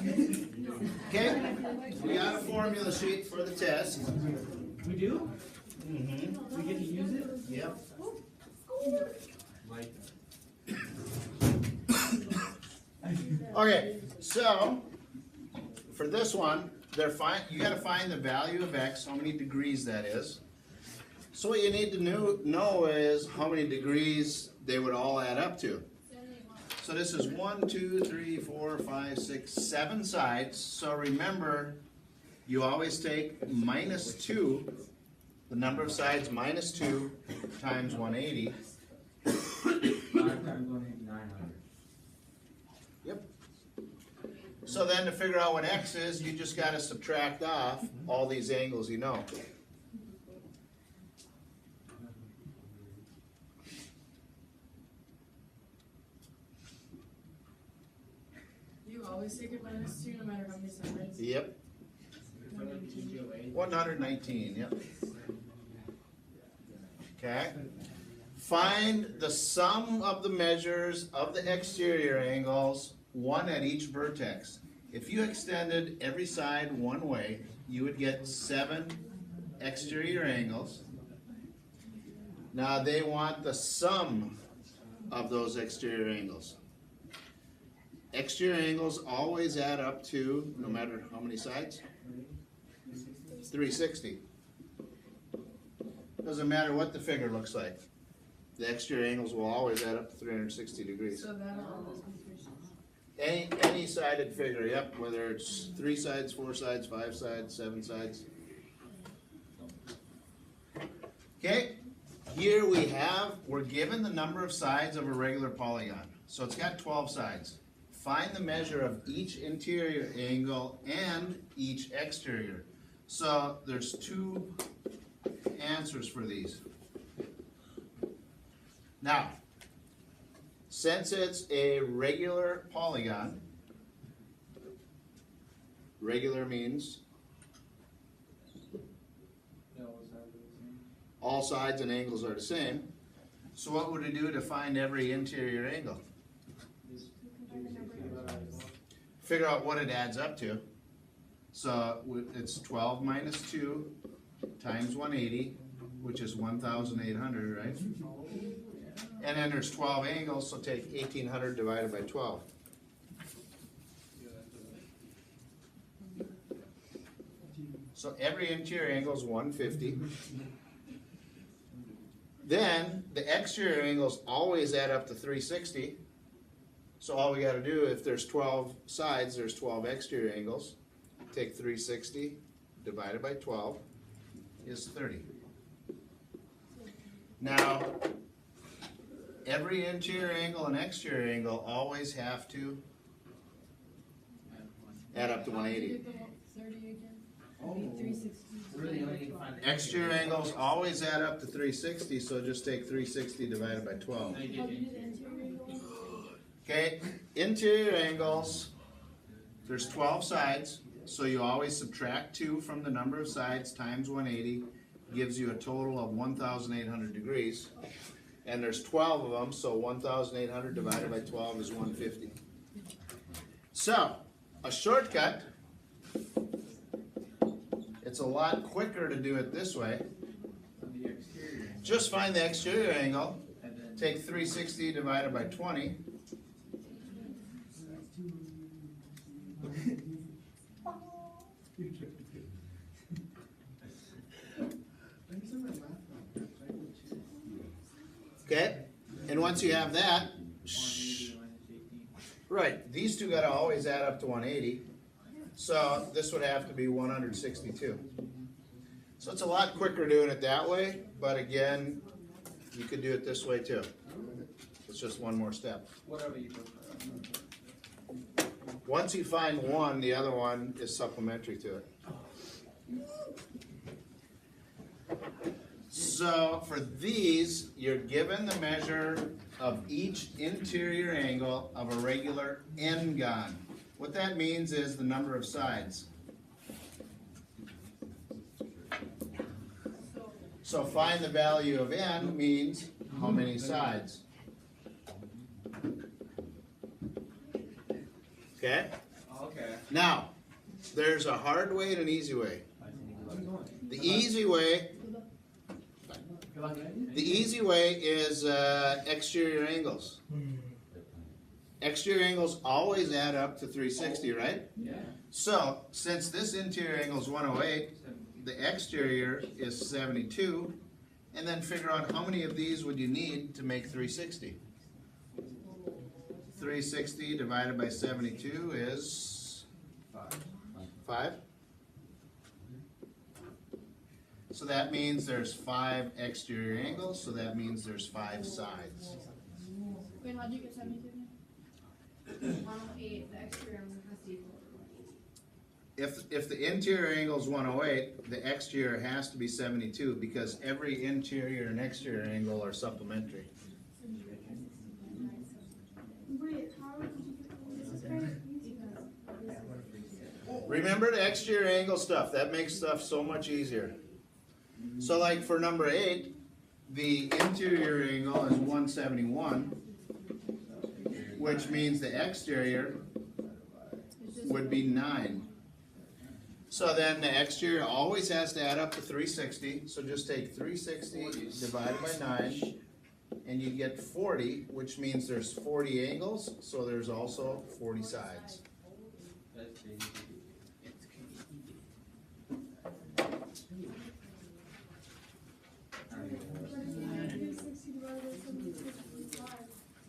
Okay, we got a formula sheet for the test. We do? Mm-hmm. We get to use it? Yep. Okay, so for this one, you gotta find the value of x, how many degrees that is. So what you need to know is how many degrees they would all add up to. So this is 1, 2, 3, 4, 5, 6, 7 sides. So remember, you always take minus 2, the number of sides minus 2 times 180. 5 times 180, 900. Yep. So then to figure out what x is, you just got to subtract off all these angles you know. You always take it minus 2 no matter how many sides. Yep. 119, yep. Okay. Find the sum of the measures of the exterior angles, one at each vertex. If you extended every side one way, you would get 7 exterior angles. Now they want the sum of those exterior angles. Exterior angles always add up to, no matter how many sides, 360. Doesn't matter what the figure looks like. The exterior angles will always add up to 360 degrees. So that'll always be 360. Any sided figure, yep, whether it's 3 sides, 4 sides, 5 sides, 7 sides. Okay, here we're given the number of sides of a regular polygon. So it's got 12 sides. Find the measure of each interior angle and each exterior. So there's 2 answers for these. Now, since it's a regular polygon, regular means all sides and angles are the same. So what would we do to find every interior angle? Figure out what it adds up to. So it's 12 minus 2 times 180, which is 1,800, right? And then there's 12 angles, so take 1,800 divided by 12. So every interior angle is 150. Then the exterior angles always add up to 360. So all we got to do, if there's 12 sides, there's 12 exterior angles. Take 360 divided by 12 is 30. Now, every interior angle and exterior angle always have to add up to 180. 30 again? Oh, 360. really only need to find the Exterior angles always add up to 360, so just take 360 divided by 12. How do you do the interior angle? Okay, interior angles, there's 12 sides, so you always subtract 2 from the number of sides times 180, gives you a total of 1,800 degrees. And there's 12 of them, so 1,800 divided by 12 is 150. So, a shortcut, it's a lot quicker to do it this way. the exterior. Just find the exterior angle, And then take 360 divided by 20. Okay, and once you have that, 180 minus 18. right, these two gotta always add up to 180. So this would have to be 162. So it's a lot quicker doing it that way, but again, you could do it this way too. It's just one more step. Whatever you prefer. Once you find one, the other one is supplementary to it. So for these, you're given the measure of each interior angle of a regular n-gon. What that means is the number of sides. So find the value of n means how many sides. Okay? Okay. Now, there's a hard way and an easy way. The easy way is exterior angles. Exterior angles always add up to 360, right? Yeah. So, since this interior angle is 108, the exterior is 72, and then figure out how many of these would you need to make 360. 360 divided by 72 is 5. So that means there's 5 exterior angles, so that means there's 5 sides. Wait, how'd you get 72? 108, the exterior has to equal 108. If the interior angle is 108, the exterior has to be 72 because every interior and exterior angle are supplementary. Wait, how did you get this? Is very easy. Remember the exterior angle stuff, that makes stuff so much easier. So like for number 8, the interior angle is 171, which means the exterior would be 9. So then the exterior always has to add up to 360, so just take 360 divided by 9, and you get 40, which means there's 40 angles, so there's also 40 sides.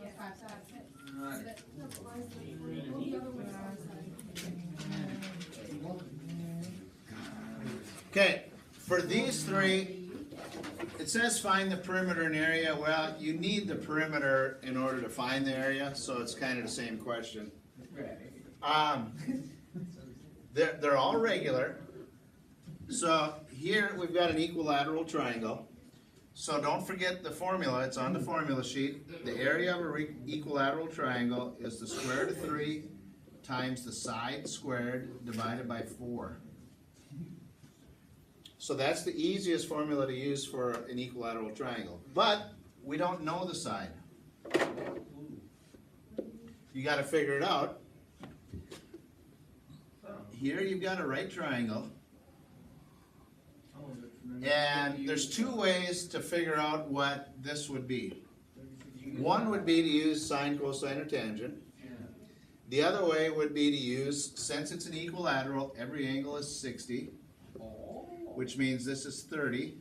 Yeah, 5 sides. Alright. Okay, for these 3, it says find the perimeter and area. Well, you need the perimeter in order to find the area, so it's kind of the same question. They're all regular. So here we've got an equilateral triangle. So don't forget the formula, it's on the formula sheet. The area of an equilateral triangle is the square root of 3 times the side squared divided by 4. So that's the easiest formula to use for an equilateral triangle. But we don't know the side. You got to figure it out. Here you've got a right triangle. And there's 2 ways to figure out what this would be. One would be to use sine, cosine, or tangent. The other way would be to use, since it's an equilateral, every angle is 60, which means this is 30.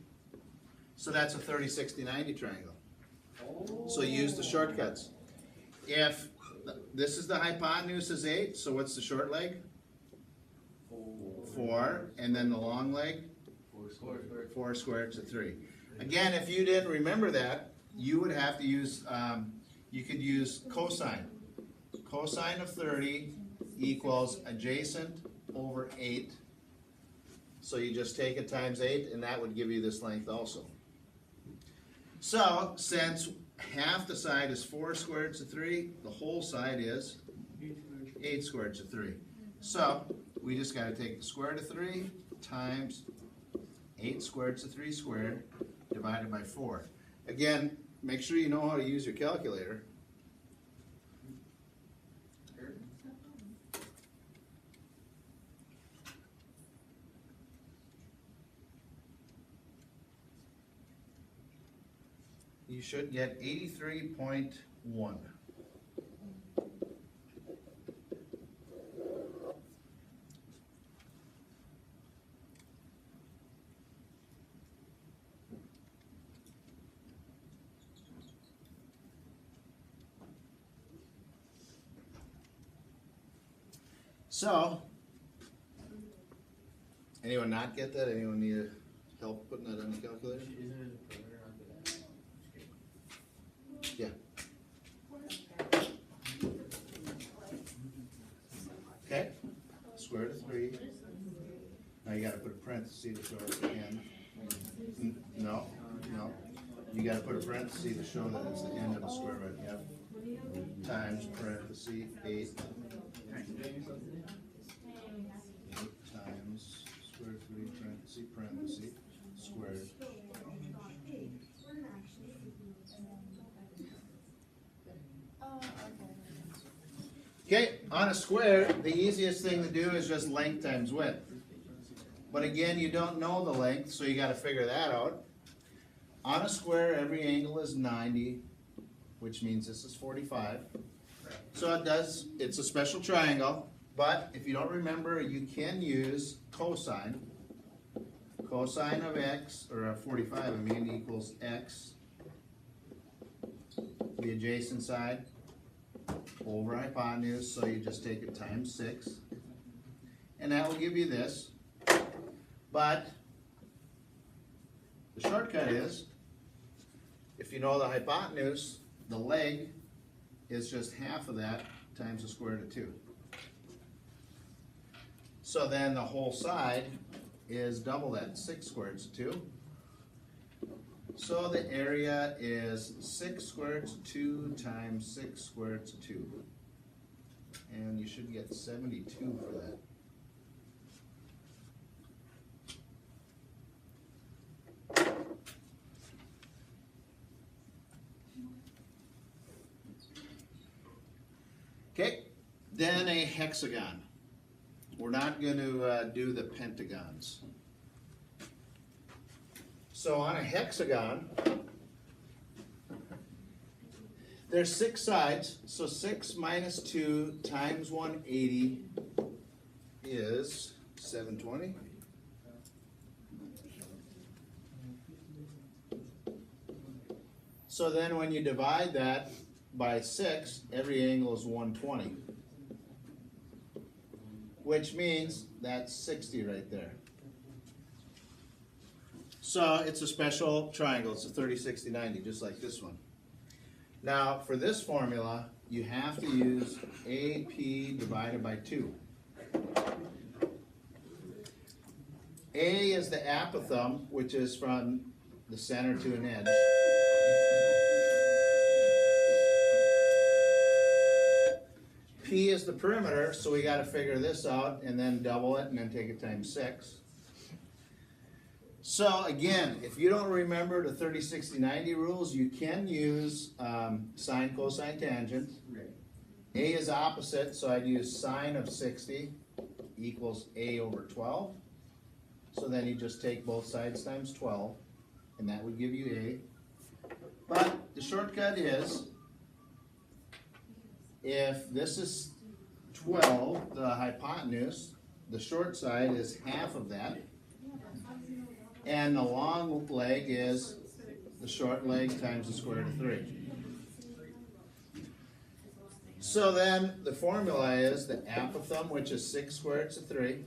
So that's a 30, 60, 90 triangle. So use the shortcuts. If this is the hypotenuse is 8, so what's the short leg? 4, and then the long leg? 4 squared to 3. Again, if you didn't remember that, you would have to use, you could use cosine. Cosine of 30 equals adjacent over 8. So you just take it times 8, and that would give you this length also. So, since half the side is 4 squared to 3, the whole side is 8 squared to 3. So, we just got to take the square root of 3 times 8 squared to 3 squared divided by 4. Again, make sure you know how to use your calculator. You should get 83.1. So, anyone not get that? Anyone need help putting that on the calculator? Yeah. Okay, square root of 3. Now you gotta put a parenthesis to show it's the end. No, no. You gotta put a parenthesis to show that it's the end of the square root, yep. Times parenthesis 8. Times square root of 3 parenthesis squared. Okay, on a square, the easiest thing to do is just length times width. But again, you don't know the length, so you gotta figure that out. On a square, every angle is 90, which means this is 45. So it's a special triangle, but if you don't remember, you can use cosine. Cosine of x, or 45, I mean, equals x, the adjacent side, over hypotenuse, so you just take it times 6. And that will give you this. But the shortcut is, if you know the hypotenuse, the leg is just half of that times the square root of 2. So then the whole side is double that, 6 square roots of 2. So the area is 6 square roots of 2 times 6 square roots of 2. And you should get 72 for that. Okay, then a hexagon. We're not going to do the pentagons. So on a hexagon, there's 6 sides, so 6 minus 2 times 180 is 720. So then when you divide that by 6, every angle is 120. Which means that's 60 right there. So it's a special triangle. It's a 30, 60, 90, just like this one. Now, for this formula, you have to use AP divided by 2. A is the apothem, which is from the center to an edge. P is the perimeter, so we got to figure this out and then double it and then take it times 6. So again, if you don't remember the 30, 60, 90 rules, you can use sine, cosine, tangent. A is opposite, so I'd use sine of 60 equals A over 12. So then you just take both sides times 12, and that would give you A. But the shortcut is, if this is 12, the hypotenuse, the short side is half of that. And the long leg is the short leg times the square root of 3. So then the formula is the apothem, which is 6 square roots of 3,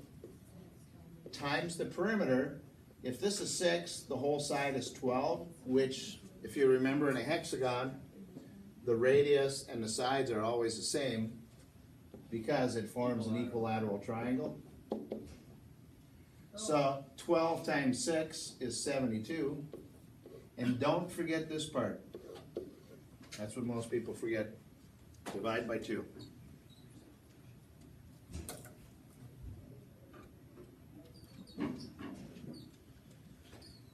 times the perimeter. If this is 6, the whole side is 12, which, if you remember in a hexagon, the radius and the sides are always the same because it forms an equilateral triangle. So 12 times 6 is 72. And don't forget this part. That's what most people forget. Divide by 2.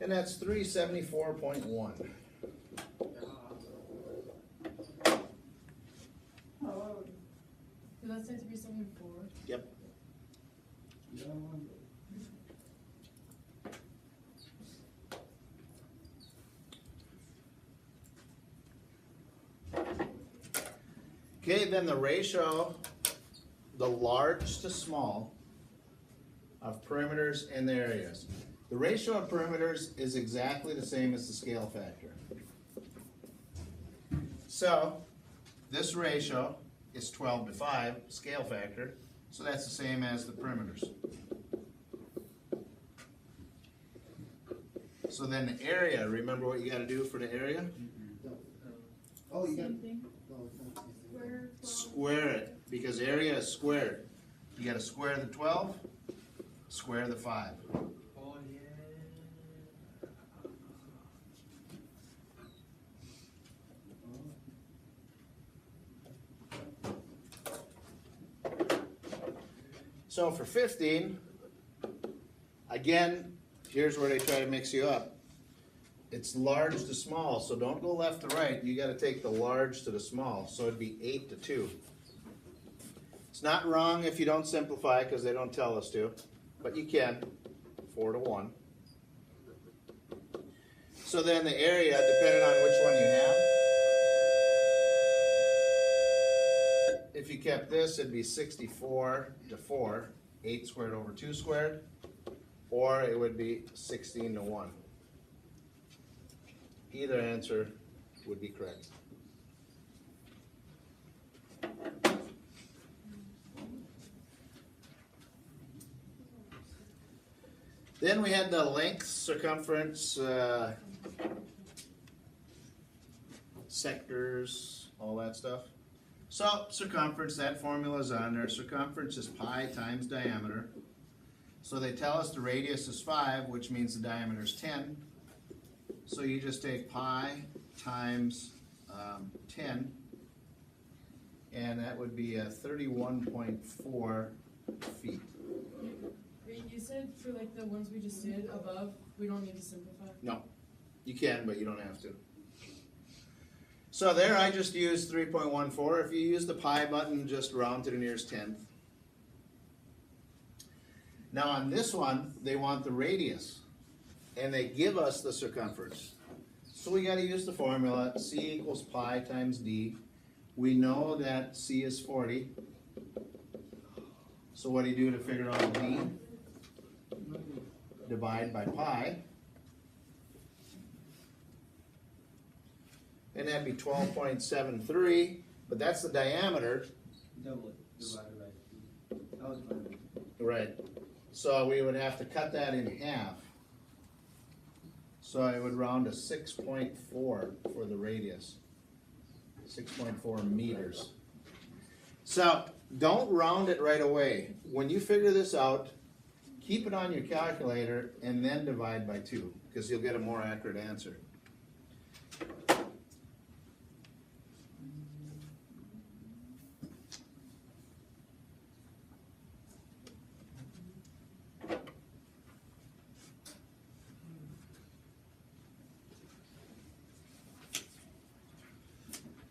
And that's 374.1. Did that say to be 74? Yep. Okay, then the ratio, the large to small, of perimeters and the areas. The ratio of perimeters is exactly the same as the scale factor. So, this ratio is 12 to 5, scale factor, so that's the same as the perimeters. So then the area, remember what you got to do for the area? Oh, you got. Same thing. Square it, because area is squared. You got to square the 12, square the 5. Oh, yeah. So for 15, again, here's where they try to mix you up. It's large to small, so don't go left to right. You got to take the large to the small, so it'd be 8 to 2. It's not wrong if you don't simplify, because they don't tell us to, but you can, 4 to 1. So then the area, depending on which one you have, if you kept this, it'd be 64 to 4, 8 squared over 2 squared, or it would be 16 to 1. Either answer would be correct. Then we had the length, circumference, sectors, all that stuff. So circumference, that formula is on there. Circumference is pi times diameter. So they tell us the radius is 5, which means the diameter is 10. So you just take pi times 10, and that would be 31.4 feet. You said for like the ones we just did above, we don't need to simplify. No, you can, but you don't have to. So there I just used 3.14. If you use the pi button, just round to the nearest tenth. Now on this one, they want the radius, and they give us the circumference. So we got to use the formula, C equals pi times d. We know that C is 40. So what do you do to figure out d? Divide by pi. And that'd be 12.73, but that's the diameter. Double it, divided by 2. That was my. Right. So we would have to cut that in half. So I would round to 6.4 for the radius. 6.4 meters. So don't round it right away. When you figure this out, keep it on your calculator and then divide by 2, because you'll get a more accurate answer.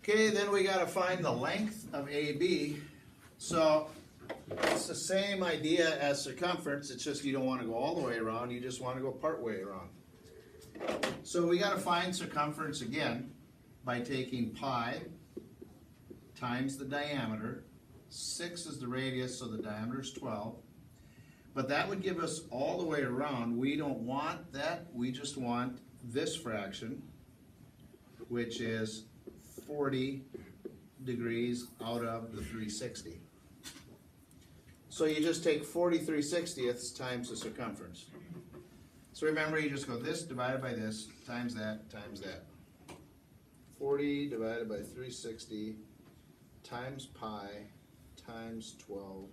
Okay, then we got to find the length of AB. So it's the same idea as circumference, it's just you don't want to go all the way around, you just want to go part way around. So we got to find circumference again by taking pi times the diameter. 6 is the radius, so the diameter is 12. But that would give us all the way around. We don't want that, we just want this fraction, which is 40 degrees out of the 360. So you just take 40 3/60ths times the circumference. So remember, you just go this divided by this times that times that. 40 divided by 360 times pi times 12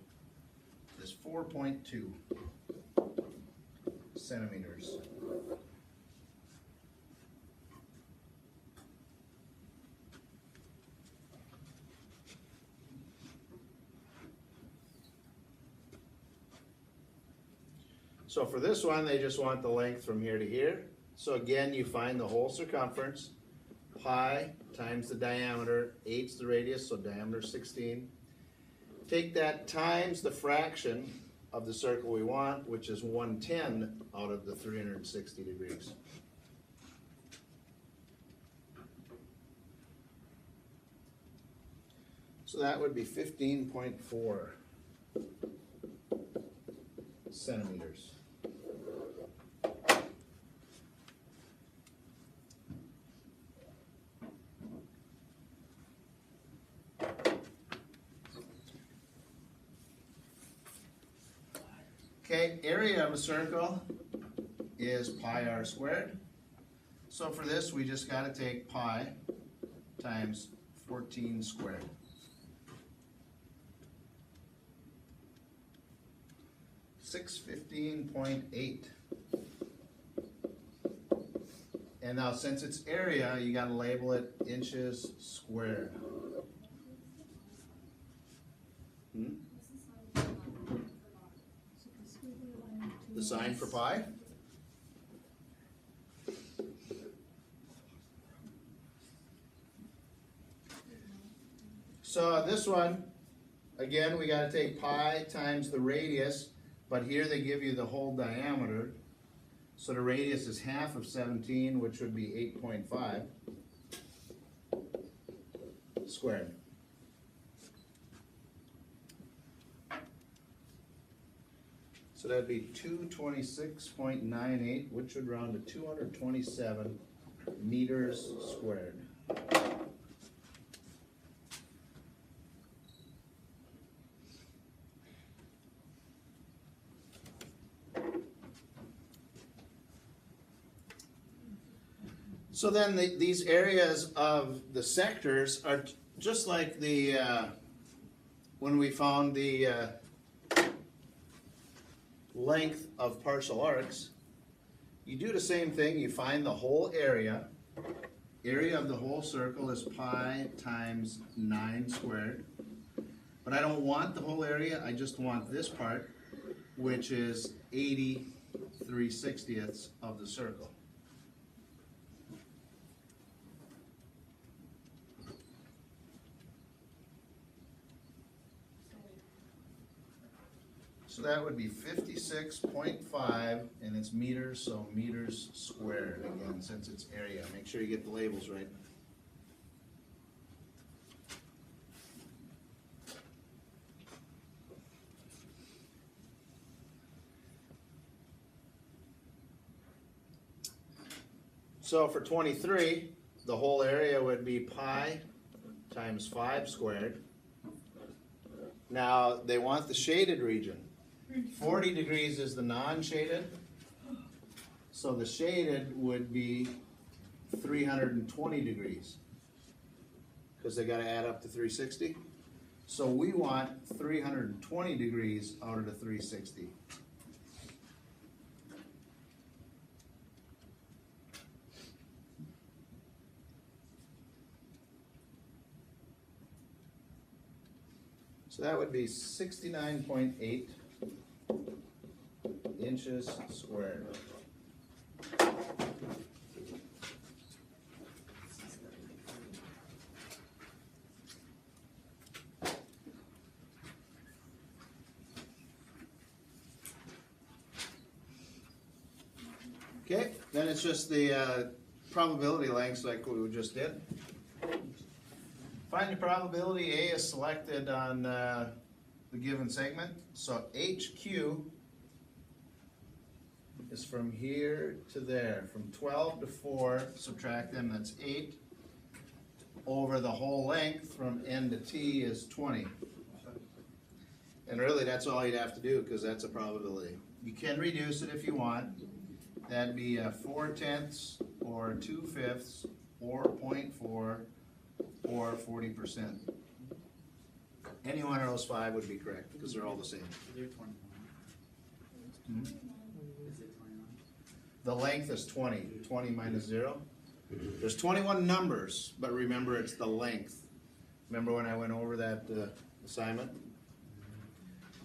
is 4.2 centimeters. So for this one, they just want the length from here to here. So again, you find the whole circumference, pi times the diameter, 8's the radius, so diameter 16. Take that times the fraction of the circle we want, which is 110 out of the 360 degrees. So that would be 15.4 centimeters. Okay, area of a circle is pi r squared. So for this, we just got to take pi times 14 squared. $615.8. And now since it's area, you got to label it inches squared. The sign for pi? So this one, again, we gotta take pi times the radius, but here they give you the whole diameter. So the radius is half of 17, which would be 8.5 squared. So that'd be 226.98, which would round to 227 meters squared. So then these areas of the sectors are just like the, when we found the length of partial arcs. You do the same thing, you find the whole area. Area of the whole circle is pi times 9 squared. But I don't want the whole area, I just want this part, which is 80/360ths of the circle. So that would be 56.5, and it's meters, so meters squared, again, since it's area. Make sure you get the labels right. So for 23, the whole area would be pi times 5 squared. Now, they want the shaded region. 40 degrees is the non-shaded, so the shaded would be 320 degrees, because they gotta add up to 360. So we want 320 degrees out of the 360. So that would be 69.8 inches squared. Okay, then it's just the probability lengths like we just did. Find the probability A is selected on the given segment. So HQ is from here to there, from 12 to 4, subtract them, that's 8. Over the whole length from N to T is 20. And really that's all you'd have to do, because that's a probability. You can reduce it if you want. That'd be 4/10 or 2/5 or 0.4 or 40%. Any one of those 5 would be correct, because they're all the same. Is there 21? Hmm? Is it 21? The length is 20. 20 minus 0. There's 21 numbers, but remember it's the length. Remember when I went over that assignment?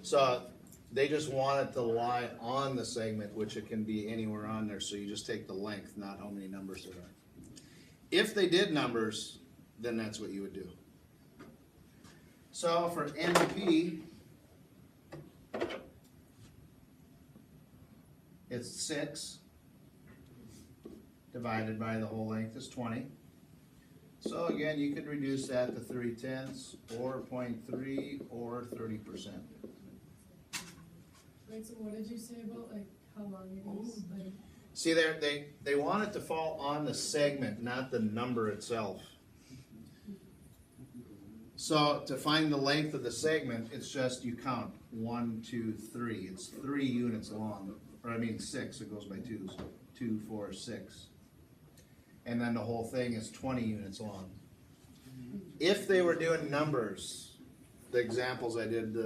So they just want it to lie on the segment, which it can be anywhere on there, so you just take the length, not how many numbers there are. If they did numbers, then that's what you would do. So for NP, it's 6 divided by the whole length is 20. So again, you could reduce that to 3/10 or 0.3 or 30%. Wait, so what did you say about like how long it is? Like, See there, they want it to fall on the segment, not the number itself. So to find the length of the segment, it's just you count 1, 2, 3. It's 3 units long, or I mean 6. It goes by 2s. 2, 4, 6. And then the whole thing is 20 units long. If they were doing numbers, the examples I did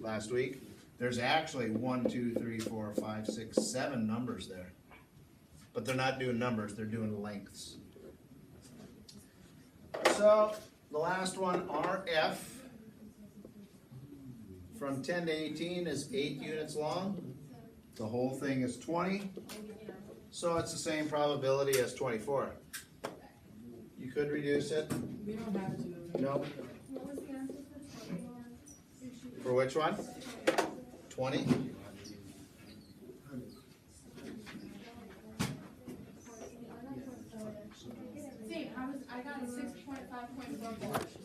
last week, there's actually 1, 2, 3, 4, 5, 6, 7 numbers there. But they're not doing numbers, they're doing lengths. So the last one, RF, from 10 to 18 is 8 units long. The whole thing is 20. So it's the same probability as 24. You could reduce it. we don't have to. No. What was the answer for 24? For which one? 20? See, I got a 6.5.44.